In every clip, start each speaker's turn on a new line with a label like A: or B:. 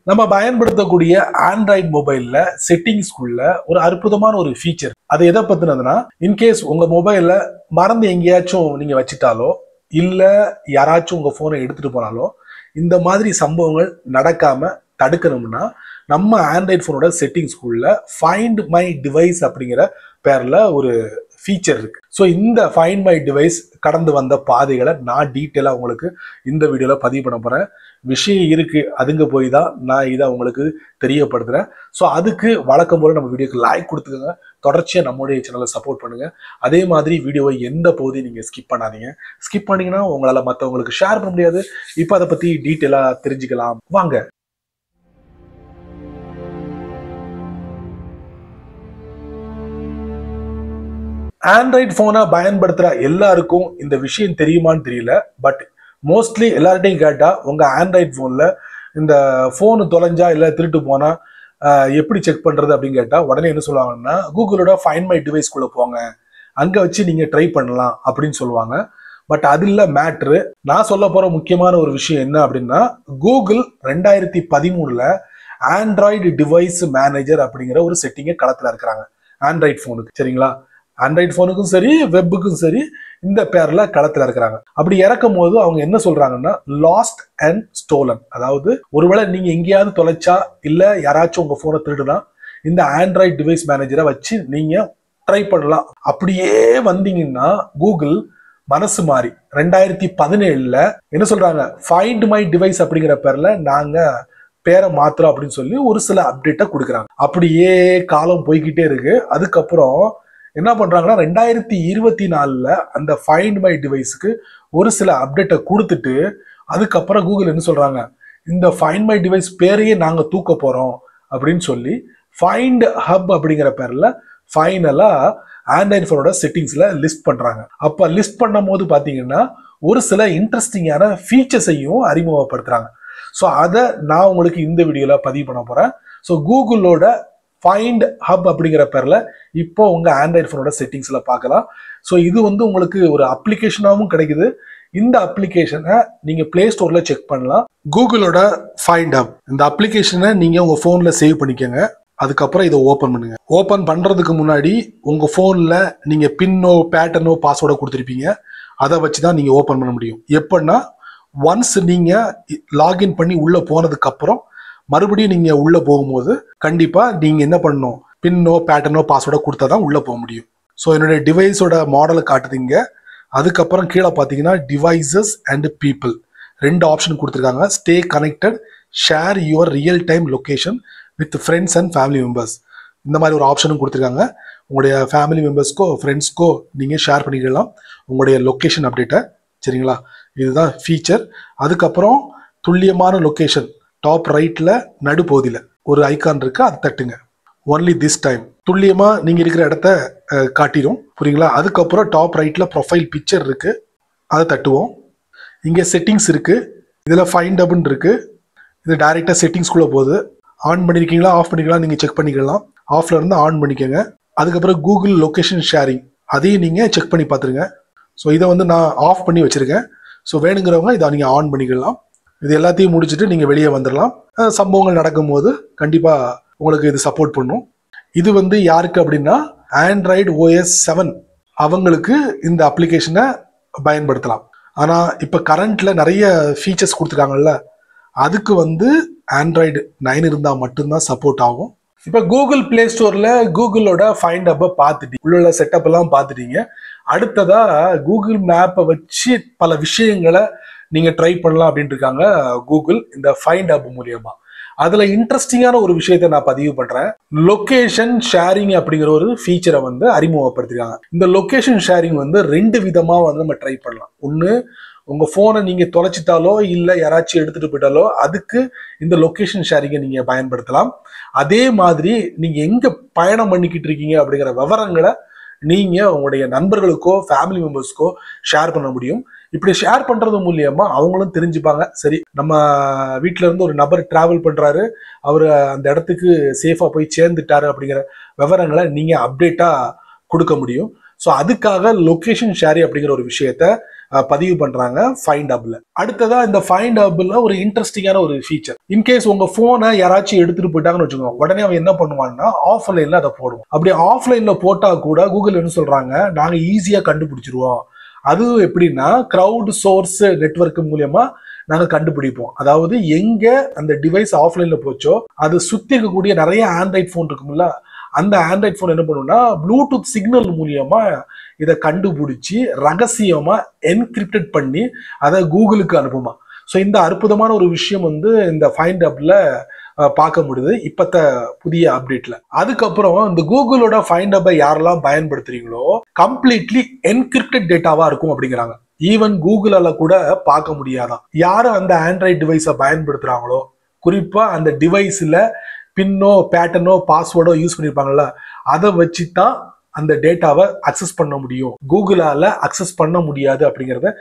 A: நம்ம பயன்படுத்தக்கூடிய ஆண்ட்ராய்டு மொபைல்ல செட்டிங்ஸ்குள்ள ஒரு அற்புதமான ஒரு ஃபீச்சர். அது எதை பத்தினதுன்னா, இன்கேஸ் உங்க மொபைல்ல மறந்து எங்கேயாச்சும் நீங்க வச்சுட்டாலோ இல்ல யாராச்சும் உங்க போனை எடுத்துட்டு போனாலோ இந்த மாதிரி சம்பவங்கள் நடக்காம தடுக்கணும்னா நம்ம ஆண்ட்ராய்டு போனோட செட்டிங்ஸ்குள்ள ஃபைண்ட் மை டிவைஸ் அப்படிங்கிற பேர்ல ஒரு ஃபீச்சர் இருக்கு. ஸோ இந்த ஃபைண்ட் மை டிவைஸ் கடந்து வந்த பாதைகளை நான் டீட்டெயிலாக உங்களுக்கு இந்த வீடியோவில் பதிவு பண்ண போகிறேன். விஷயம் இருக்கு, அதுங்க போய் தான் நான் இதை உங்களுக்கு தெரியப்படுத்துகிறேன். ஸோ அதுக்கு வழக்கம் போல நம்ம வீடியோக்கு லைக் கொடுத்துக்கோங்க, தொடர்ச்சியாக நம்மளுடைய சேனலை சப்போர்ட் பண்ணுங்க. அதே மாதிரி வீடியோவை எந்த போதையும் நீங்கள் ஸ்கிப் பண்ணாதீங்க. ஸ்கிப் பண்ணீங்கன்னா உங்களால் மற்றவங்களுக்கு ஷேர் பண்ண முடியாது. இப்போ அதை பற்றி டீட்டெயிலாக தெரிஞ்சுக்கலாம் வாங்க. ஆண்ட்ராய்டு போனை பயன்படுத்துற எல்லாருக்கும் இந்த விஷயம் தெரியுமான்னு தெரியல. பட் மோஸ்ட்லி எல்லார்ட்டையும் கேட்டா உங்க ஆண்ட்ராய்டு போன்ல இந்த போனு தொலைஞ்சா இல்ல திருட்டு போனா எப்படி செக் பண்றது அப்படின்னு கேட்டா உடனே என்ன சொல்லுவாங்கன்னா, கூகுளோட ஃபைண்ட் மை டிவைஸ் குள்ள போங்க, அங்க வச்சு நீங்க ட்ரை பண்ணலாம் அப்படின்னு சொல்லுவாங்க. பட் அது இல்ல மேட்ரு. நான் சொல்ல போற முக்கியமான ஒரு விஷயம் என்ன அப்படின்னா, கூகுள் 2013 ஆண்ட்ராய்டு டிவைஸ் மேனேஜர் அப்படிங்கிற ஒரு செட்டிங்கை களத்துல இருக்கிறாங்க ஆண்ட்ராய்டு போனுக்கு. சரிங்களா? ஆண்ட்ராய்டு போனுக்கும் சரி வெப்புக்கும் சரி இந்த பேர்ல களத்துல இருக்கிறாங்க. அப்படி இறக்கும் போது அவங்க என்ன சொல்றாங்கன்னா, லாஸ்ட் அண்ட் ஸ்டோலன், அதாவது ஒருவேளை நீங்க எங்கேயாவது தொலைச்சா இல்ல யாராச்சும் உங்க போனை திருடுனா இந்த ஆண்ட்ராய்டு டிவைஸ் மேனேஜரை வச்சு நீங்க ட்ரை பண்ணலாம். அப்படியே வந்தீங்கன்னா கூகுள் மனசு மாறி 2017 என்ன சொல்றாங்க, ஃபைண்ட் மை டிவைஸ் அப்படிங்கிற பேர்ல நாங்க பேரை மாத்திரம் அப்படின்னு சொல்லி ஒரு சில அப்டேட்டை கொடுக்குறாங்க. அப்படியே காலம் போய்கிட்டே இருக்கு. அதுக்கப்புறம் என்ன பண்றாங்கன்னா 2024 அந்த ஃபைண்ட் மை டிவைஸ்க்கு ஒரு சில அப்டேட்டை கொடுத்துட்டு அதுக்கப்புறம் கூகுள் என்ன சொல்றாங்க, இந்த ஃபைண்ட் மை டிவைஸ் பேரையே நாங்க தூக்க போறோம் அப்படின்னு சொல்லி ஃபைண்ட் ஹப் அப்படிங்கிற பேர்ல ஃபைனலா ஆண்ட்ராய்டு போனோட செட்டிங்ஸ்ல லிஸ்ட் பண்றாங்க. அப்ப லிஸ்ட் பண்ணும் போது பாத்தீங்கன்னா ஒரு சில இன்ட்ரெஸ்டிங்கான ஃபீச்சர்ஸையும் அறிமுகப்படுத்துறாங்க. ஸோ அதை நான் உங்களுக்கு இந்த வீடியோல பதிவு பண்ண போறேன். ஸோ கூகுளோட ஃபைண்ட் ஹப் அப்படிங்கிற பேர்ல இப்போ உங்க ஆண்ட்ராய்டு போனோட செட்டிங்ஸ்ல பார்க்கலாம். ஸோ இது உங்களுக்கு ஒரு அப்ளிகேஷனாகவும் கிடைக்குது. இந்த அப்ளிகேஷனை நீங்க பிளே ஸ்டோர்ல செக் பண்ணலாம். கூகுளோட ஃபைண்ட் ஹப் இந்த அப்ளிகேஷனை நீங்க உங்க போன்ல சேவ் பண்ணிக்கோங்க. அதுக்கப்புறம் இதை ஓப்பன் பண்ணுங்க. ஓப்பன் பண்றதுக்கு முன்னாடி உங்க போன்ல நீங்க பின்னோ பேட்டர்னோ பாஸ்வேர்டோ கொடுத்துருப்பீங்க. அதை வச்சுதான் நீங்க ஓப்பன் பண்ண முடியும். எப்படின்னா, ஒன்ஸ் நீங்க லாகின் பண்ணி உள்ள போனதுக்கு அப்புறம் மறுபடியும் நீங்க உள்ள போகும்போது கண்டிப்பா நீங்க என்ன பண்ணணும், பின்னோ பேட்டர்னோ பாஸ்வேர்டோ கொடுத்தா தான் உள்ள போக முடியும். ஸோ என்னுடைய டிவைஸோட மாடலை காட்டுதுங்க. அதுக்கப்புறம் கீழே பார்த்தீங்கன்னா டிவைசஸ் அண்ட் பீப்புள் ரெண்டு ஆப்ஷன் கொடுத்துருக்காங்க. Stay connected, share your real time location with friends and family members, இந்த மாதிரி ஒரு ஆப்ஷனும் கொடுத்துருக்காங்க. உங்களுடைய ஃபேமிலி மெம்பர்ஸ்க்கோ ஃப்ரெண்ட்ஸ்க்கோ நீங்கள் ஷேர் பண்ணிக்கலாம் உங்களுடைய லொக்கேஷன் அப்டேட்டை. சரிங்களா? இதுதான் ஃபீச்சர். அதுக்கப்புறம் துல்லியமான லொக்கேஷன் டாப் ரைட்ல நடுப்பகுதியில் ஒரு ஐக்கான் இருக்கு, அதை தட்டுங்க. ஒன்லி திஸ் டைம் துல்லியமா நீங்க இருக்கிற இடத்த காட்டிடும். புரியுங்களா? அதுக்கப்புறம் டாப் ரைட்ல ப்ரொஃபைல் பிக்சர் இருக்கு, அதை தட்டுவோம். இங்க செட்டிங்ஸ் இருக்கு, இதுல ஃபைண்ட் ஹப்னு இருக்கு. இது டைரக்டா செட்டிங்ஸ்குள்ள போகுது. ஆன் பண்ணிருக்கீங்களா ஆஃப் பண்ணிக்கலாம் நீங்க செக் பண்ணிக்கலாம். ஆஃப்ல இருந்து ஆன் பண்ணிக்கோங்க. அதுக்கப்புறம் கூகுள் லொகேஷன் ஷேரிங் அதையும் நீங்க செக் பண்ணி பார்த்துருங்க. ஸோ இதை நான் ஆஃப் பண்ணி வச்சிருக்கேன். ஸோ வேணுங்கிறவங்க இதை நீங்க ஆன் பண்ணிக்கலாம். இது எல்லாத்தையும் முடிச்சுட்டு நீங்க வெளியே வந்துடலாம். சம்பவங்கள் நடக்கும்போது கண்டிப்பா உங்களுக்கு இது சப்போர்ட் பண்ணும். இது யாருக்கு அப்படின்னா, ஆண்ட்ராய்டு OS 7 அவங்களுக்கு இந்த அப்ளிகேஷனை பயன்படுத்தலாம். ஆனா இப்ப கரண்ட்ல நிறைய ஃபீச்சர்ஸ் கொடுத்துருக்காங்கல்ல, அதுக்கு ஆண்ட்ராய்டு 9 இருந்தா மட்டும்தான் சப்போர்ட் ஆகும். இப்ப கூகுள் பிளே ஸ்டோர்ல கூகுளோட ஃபைண்ட் ஹப்பை பார்த்துட்டீங்க, உள்ள செட்டப் எல்லாம் பார்த்துட்டீங்க. அடுத்ததா கூகுள் மேப்பை வச்சு பல விஷயங்களை நீங்க ட்ரை பண்ணலாம் அப்படின்ட்டு இருக்காங்க கூகுள் இந்த ஃபைண்ட் ஹப் மூலியமா. அதுல இன்ட்ரெஸ்டிங்கான ஒரு விஷயத்தை நான் பதிவு பண்றேன். லொகேஷன் ஷேரிங் அப்படிங்கிற ஒரு ஃபீச்சரை அறிமுகப்படுத்திருக்காங்க. இந்த லொகேஷன் ஷேரிங் ரெண்டு விதமா நம்ம ட்ரை பண்ணலாம். ஒண்ணு, உங்க போனை நீங்க தொலைச்சிட்டாலோ இல்ல யாராச்சும் எடுத்துட்டு போயிட்டாலோ அதுக்கு இந்த லொகேஷன் ஷேரிங்கை நீங்க பயன்படுத்தலாம். அதே மாதிரி நீங்க எங்க பயணம் பண்ணிக்கிட்டு இருக்கீங்க அப்படிங்கிற விவரங்களை நீங்க உங்களுடைய நண்பர்களுக்கோ ஃபேமிலி மெம்பர்ஸ்க்கோ ஷேர் பண்ண முடியும். இப்படி ஷேர் பண்றது மூலியமா அவங்களும் தெரிஞ்சுப்பாங்க, சரி நம்ம வீட்டுல இருந்து ஒரு நபர் டிராவல் பண்றாரு, அவரு அந்த இடத்துக்கு சேஃபா போய் சேர்ந்துட்டாரு அப்படிங்கிற விவரங்களை நீங்க அப்டேட்டா கொடுக்க முடியும். ஸோ அதுக்காக லொகேஷன் ஷேரிங் அப்படிங்கிற ஒரு விஷயத்த பதிவு பண்றாங்க ஃபைண்ட் ஹப்ல. அடுத்ததா இந்த ஃபைண்ட் ஹப்ல ஒரு இன்ட்ரெஸ்டிங்கான ஒரு ஃபீச்சர். இன்கேஸ் உங்க போனை யாராச்சும் எடுத்துட்டு போயிட்டாங்கன்னு வச்சுக்கோங்க, உடனே அவன் என்ன பண்ணுவான்னா ஆஃப்லைன்ல அதை போடுவோம். அப்படி ஆஃப்லைன்ல போட்டா கூட கூகுள் என்ன சொல்றாங்க, நாங்க ஈஸியா கண்டுபிடிச்சிருவோம். அது எப்படின்னா கிரவுட் சோர்ஸ் நெட்வொர்க் மூலியமா நாங்க கண்டுபிடிப்போம். அதாவது எங்க அந்த டிவைஸ் ஆஃப்லைன்ல போச்சோ அது சுத்தி இருக்கக்கூடிய நிறைய ஆண்ட்ராய்ட் போன் இருக்கும்ல, அந்த ஆண்ட்ராய்ட் போன் என்ன பண்ணுவோம்னா ப்ளூடூத் சிக்னல் மூலியமா இதை கண்டுபிடிச்சி ரகசியமா என்கிரிப்டட் பண்ணி அதை கூகுளுக்கு அனுப்புமா. ஸோ இந்த அற்புதமான ஒரு விஷயம் வந்து இந்த ஃபைண்ட் ஹப்ல பார்க்க முடியுது இப்பத்த புதிய அப்டேட்ல. அதுக்கப்புறம் இந்த கூகுளோட ஃபைண்ட் ஹப்பை யாரெல்லாம் பயன்படுத்துறீங்களோ கம்ப்ளீட்லி என்கிரிப்டட் டேட்டாவா இருக்கும் அப்படிங்கிறாங்க. ஈவன் கூகுளால கூட பார்க்க முடியாதான். யாரு அந்த ஆண்ட்ராய்டு டிவைஸை பயன்படுத்துறாங்களோ, குறிப்பா அந்த டிவைஸ்ல பின்னோ பேட்டர்னோ பாஸ்வேர்டோ யூஸ் பண்ணிருப்பாங்கல்ல, அதை வச்சுதான் அந்த டேட்டாவை அக்சஸ் பண்ண முடியும், கூகுளால அக்சஸ் பண்ண முடியாது அப்படிங்கிறத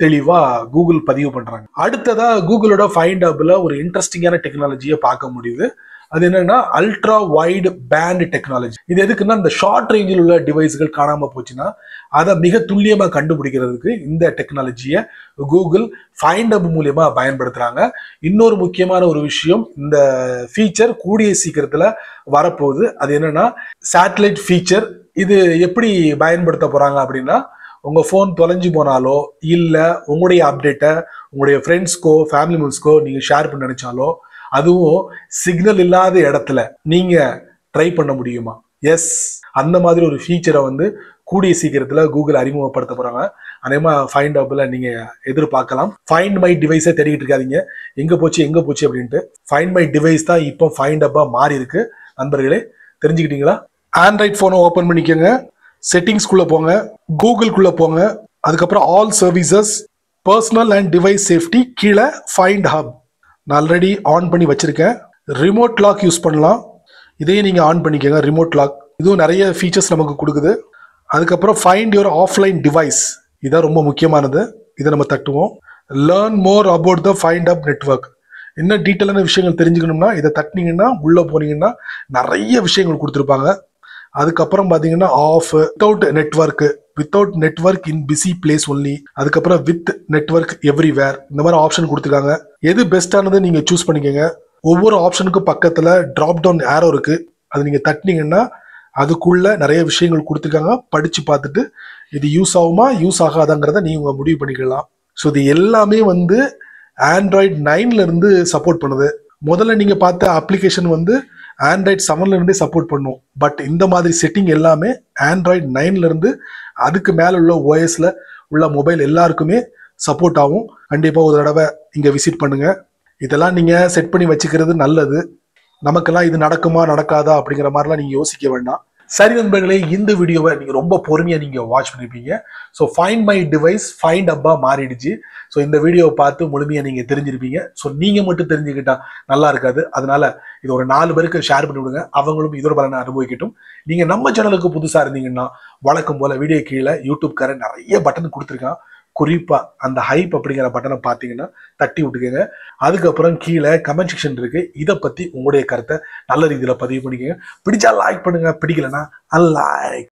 A: தெளிவா கூகுள் பதிவு பண்றாங்க. அடுத்ததா கூகுளோட ஃபைண்ட் ஹப்ல ஒரு இன்ட்ரெஸ்டிங்கான டெக்னாலஜியை பார்க்க முடியுது. அது என்னன்னா அல்ட்ரா வைடு பேண்ட் டெக்னாலஜி. இது எதுக்குன்னா இந்த ஷார்ட் ரேஞ்சில் உள்ள டிவைஸ்கள் காணாம போச்சுன்னா அதை மிக துல்லியமா கண்டுபிடிக்கிறதுக்கு இந்த டெக்னாலஜியை கூகுள் ஃபைண்ட் ஹப் மூலியமா பயன்படுத்துறாங்க. இன்னொரு முக்கியமான ஒரு விஷயம், இந்த ஃபீச்சர் கூடிய சீக்கிரத்துல வரப்போகுது. அது என்னன்னா சேட்டலைட் ஃபீச்சர். இது எப்படி பயன்படுத்த போறாங்க அப்படின்னா, உங்க போன் தொலைஞ்சு போனாலோ இல்ல உங்களுடைய அப்டேட்டை உங்களுடைய ஃப்ரெண்ட்ஸ்க்கோ ஃபேமிலி மெம்பர்ஸ்க்கோ நீங்க ஷேர் பண்ண நினைச்சாலோ, அதுவும் சிக்னல் இல்லாத இடத்துல நீங்க ட்ரை பண்ண முடியுமா? எஸ், அந்த மாதிரி ஒரு ஃபீச்சரை வந்து கூடிய சீக்கிரத்துல கூகுள் அறிமுகப்படுத்த போறாங்க. அதேமா ஃபைண்ட் ஹப்ல நீங்க எதிர்பார்க்கலாம். ஃபைண்ட் மை டிவைஸை தேடிக்கிட்டு இருக்காதீங்க எங்க போச்சு அப்படின்ட்டு. ஃபைண்ட் மை டிவைஸ் தான் இப்போ ஃபைண்ட் ஹப்பா மாறி இருக்கு. நண்பர்களே, தெரிஞ்சுக்கிட்டீங்களா? ஆண்ட்ராய்ட் போனை ஓபன் பண்ணிக்கோங்க, செட்டிங்ஸ்குள்ள போங்க, கூகுள்குள்ள போங்க, அதுக்கப்புறம் all services, personal and device safety, கீழே ஃபைண்ட் ஹப். நான் ஆல்ரெடி ஆன் பண்ணி வச்சிருக்கேன். ரிமோட் லாக் யூஸ் பண்ணலாம், இதையும் நீங்க ஆன் பண்ணிக்கோங்க. ரிமோட் லாக் இதுவும் நிறைய ஃபீச்சர்ஸ் நமக்கு கொடுக்குது. அதுக்கப்புறம் ஃபைண்ட் யுவர் ஆஃப்லைன் டிவைஸ், இதான் ரொம்ப முக்கியமானது. இதை நம்ம தட்டுவோம். Learn more about the find hub network. இன்னும் டீட்டெயிலான விஷயங்கள் தெரிஞ்சுக்கணும்னா இதை தட்டினீங்கன்னா உள்ள போனீங்கன்னா நிறைய விஷயங்கள் கொடுத்துருப்பாங்க. அதுக்கப்புறம் பார்த்தீங்கன்னா off, without network in busy place only, அதுக்கப்புறம் வித் நெட்வொர்க் எவ்ரிவேர், இந்த மாதிரி ஆப்ஷன் கொடுத்துருக்காங்க. எது பெஸ்டானது நீங்க சூஸ் பண்ணிக்கோங்க. ஒவ்வொரு ஆப்ஷனுக்கும் பக்கத்துல டிராப் டவுன் ஏரோ இருக்கு, அது நீங்க தட்டினீங்கன்னா அதுக்குள்ள நிறைய விஷயங்கள் கொடுத்துருக்காங்க. படிச்சு பார்த்துட்டு இது யூஸ் ஆகுமா யூஸ் ஆகாதாங்கிறத நீங்க முடிவு பண்ணிக்கலாம். ஸோ இது எல்லாமே வந்து ஆண்ட்ராய்டு 9ல இருந்து சப்போர்ட் பண்ணுது. முதல்ல நீங்க பார்த்த அப்ளிகேஷன் வந்து ஆண்ட்ராய்டு 7ல இருந்தே சப்போர்ட் பண்ணும். பட் இந்த மாதிரி செட்டிங் எல்லாமே ஆண்ட்ராய்டு 9ல இருந்து அதுக்கு மேல உள்ள ஓஎஸ்ல உள்ள மொபைல் எல்லாருக்குமே சப்போர்ட் ஆகும். கண்டிப்பா ஒரு தடவை இங்க விசிட் பண்ணுங்க. இதெல்லாம் நீங்க செட் பண்ணி வச்சுக்கிறது நல்லது. நமக்கெல்லாம் இது நடக்குமா நடக்காதா அப்படிங்கிற மாதிரிலாம் நீங்க யோசிக்க வேண்டாம். சரி நண்பர்களே, இந்த வீடியோவை நீங்க ரொம்ப பொறுமையா நீங்க வாட்ச் பண்ணிருப்பீங்க. So find my device find ஹப்பா மாறிடுச்சு. ஸோ இந்த வீடியோவை பார்த்து முழுமையா நீங்க தெரிஞ்சிருப்பீங்க. ஸோ நீங்க மட்டும் தெரிஞ்சுக்கிட்டா நல்லா இருக்காது. அதனால இது ஒரு 4 பேருக்கு ஷேர் பண்ணி விடுங்க, அவங்களும் இதோட பலனை அனுபவிக்கட்டும். நீங்க நம்ம சேனலுக்கு புதுசா இருந்தீங்கன்னா வழக்கம் போல வீடியோ கீழே யூடியூப்காரன் நிறைய பட்டன் கொடுத்துருக்கான். குறிப்பா அந்த ஹைப் அப்படிங்கிற பட்டனை பார்த்தீங்கன்னா தட்டி விட்டுக்கோங்க. அதுக்கப்புறம் கீழே கமெண்ட் செக்ஷன் இருக்கு, இதை பத்தி உங்களுடைய கருத்தை நல்ல ரீதியில பதிவு பண்ணிக்கோங்க. பிடிச்சா லைக் பண்ணுங்க, பிடிக்கலன்னா அன்லைக்.